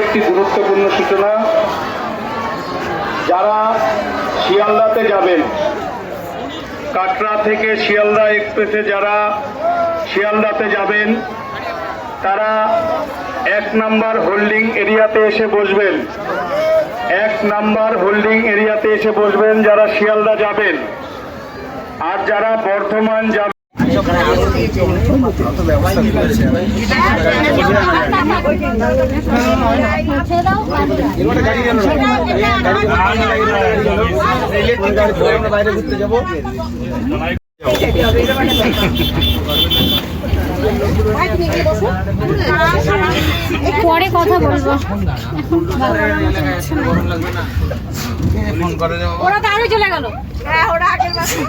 একটি গুরুত্বপূর্ণ সূচনা। যারা শিয়ালদাতে যাবেন, কাটরা থেকে শিয়ালদা এক্সপ্রেসে যারা শিয়ালদাতে যাবেন, তারা 1 নম্বর হোল্ডিং এরিয়াতে এসে বসবেন। 1 নম্বর হোল্ডিং এরিয়াতে এসে বসবেন যারা শিয়ালদা যাবেন। আর যারা বর্ধমান যাবেন, বাইরে ঘুরতে যাবো। পরে কথা বলবো। ওরা তো আগে চলে গেল। হ্যাঁ, ওরা আগের মাসে।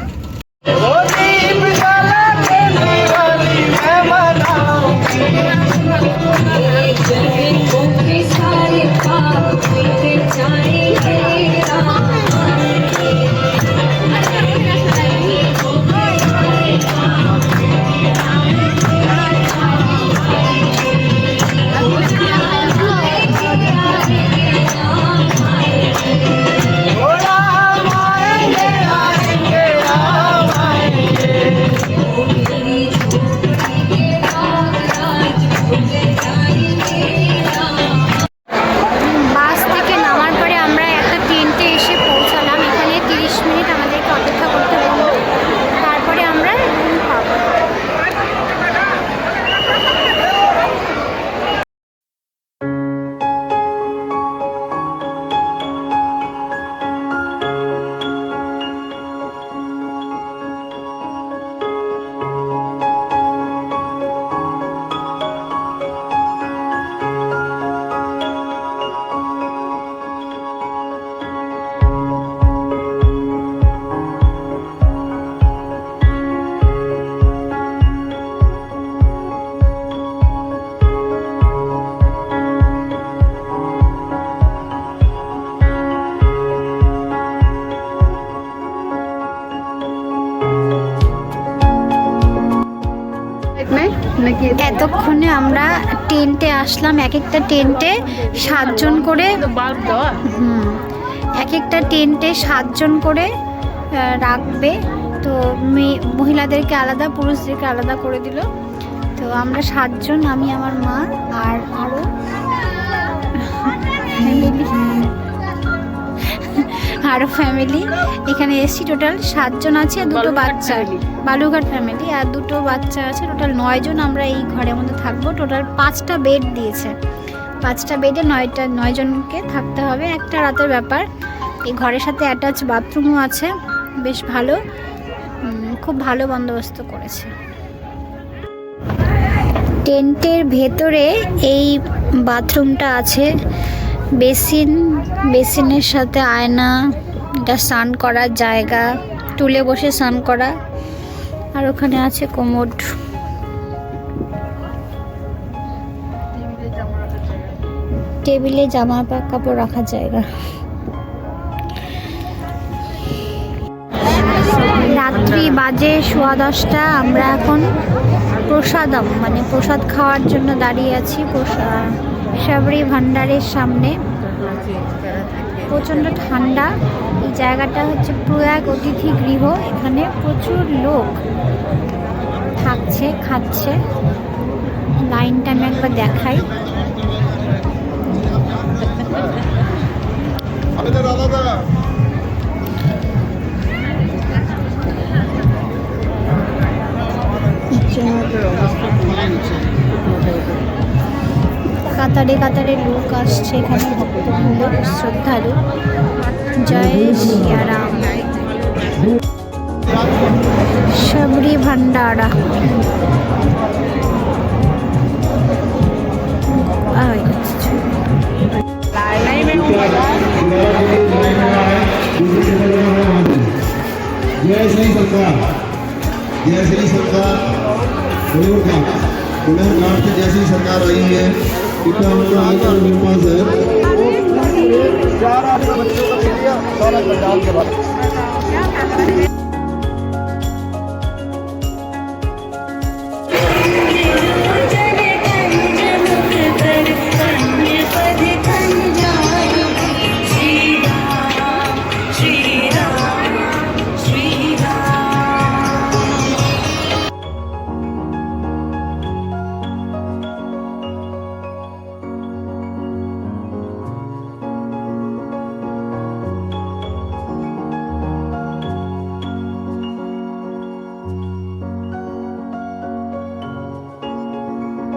এতক্ষণে আমরা টেন্টে আসলাম। এক একটা টেন্টে 7 জন করে, এক একটা টেন্টে 7 জন করে রাখবে। তো মহিলাদেরকে আলাদা, পুরুষদেরকে আলাদা করে দিল। তো আমরা 7 জন, আমি, আমার মা আর আরও ফ্যামিলি এখানে এসছি। টোটাল 7 জন আছে, 2টো বাচ্চা, বালুঘাট ফ্যামিলি, আর 2টো বাচ্চা আছে। টোটাল 9 জন আমরা এই ঘরের মধ্যে থাকবো। টোটাল 5টা বেড দিয়েছে। 5টা বেডে 9 জনকে থাকতে হবে। একটা রাতের ব্যাপার। এই ঘরের সাথে অ্যাটাচ বাথরুমও আছে। বেশ ভালো, খুব ভালো বন্দোবস্ত করেছে। টেন্টের ভেতরে এই বাথরুমটা আছে। বেসিনের সাথে আয়না, এটা স্নান করার জায়গা, টুলে বসে স্নান করা। আর ওখানে আছে কোমোড, টেবিলে জামা কাপড় রাখার জায়গা। রাত্রি বাজে 10:15। আমরা এখন প্রসাদম মানে প্রসাদ খাওয়ার জন্য দাঁড়িয়ে আছি সাবরি ভান্ডারের সামনে। প্রচণ্ড ঠান্ডা। এই জায়গাটা হচ্ছে প্রয়াগ অতিথি গৃহ। এখানে প্রচুর লোক থাকছে, খাচ্ছে। লাইনটা আমি একবার দেখাই। কাতারে কাতারে লোক আসছে এখানে, ভক্তবৃন্দ, শ্রদ্ধালু। জয় সিয়ারাম। সাবরি ভান্ডারা। जय श्री सरकार, जय श्री सरकार। पुनर्घाट से जैसी सरकार आई है, इतना उनका आकर मेरे पास है।